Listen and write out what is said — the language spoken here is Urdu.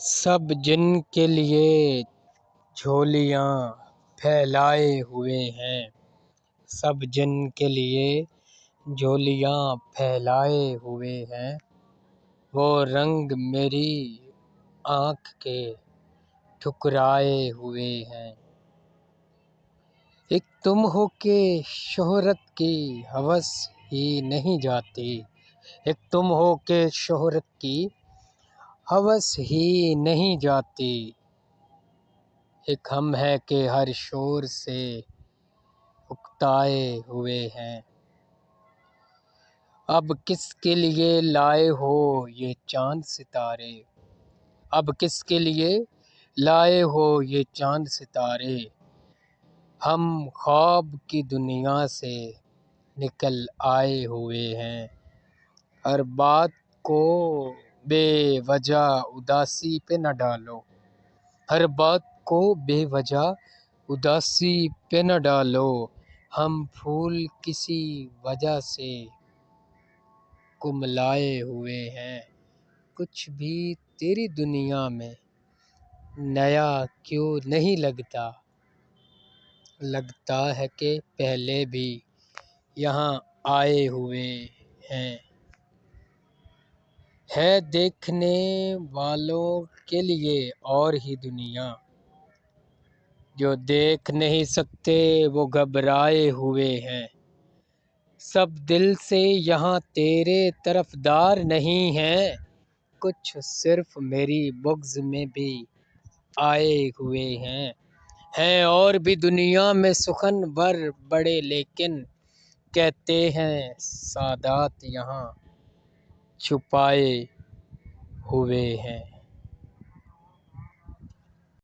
سب جن کے لیے جھولیاں پھیلائے ہوئے ہیں، سب جن کے لیے جھولیاں پھیلائے ہوئے ہیں، وہ رنگ میری آنکھ کے ٹھکرائے ہوئے ہیں۔ ایک تم ہو کہ شہرت کی ہوس ہی نہیں جاتی، ایک تم ہو کہ شہرت کی ہوس ہی نہیں جاتی، ایک ہم ہے کہ ہر شور سے اکتائے ہوئے ہیں۔ اب کس کے لیے لائے ہو یہ چاند ستارے، اب کس کے لیے لائے ہو یہ چاند ستارے، ہم خواب کی دنیا سے نکل آئے ہوئے ہیں۔ ہر بات کو بے وجہ اداسی پہ نہ ڈالو، ہر بات کو بے وجہ اداسی پہ نہ ڈالو، ہم پھول کسی وجہ سے کملائے ہوئے ہیں۔ کچھ بھی تیری دنیا میں نیا کیوں نہیں لگتا، لگتا ہے کہ پہلے بھی یہاں آئے ہوئے ہیں۔ ہے دیکھنے والوں کے لیے اور ہی دنیا، جو دیکھ نہیں سکتے وہ گھبرائے ہوئے ہیں۔ سب دل سے یہاں تیرے طرفدار نہیں ہیں، کچھ صرف میری بغض میں بھی آئے ہوئے ہیں اور بھی دنیا میں سخن ور بڑے، لیکن کہتے ہیں سادات یہاں چھپائے ہوئے ہیں۔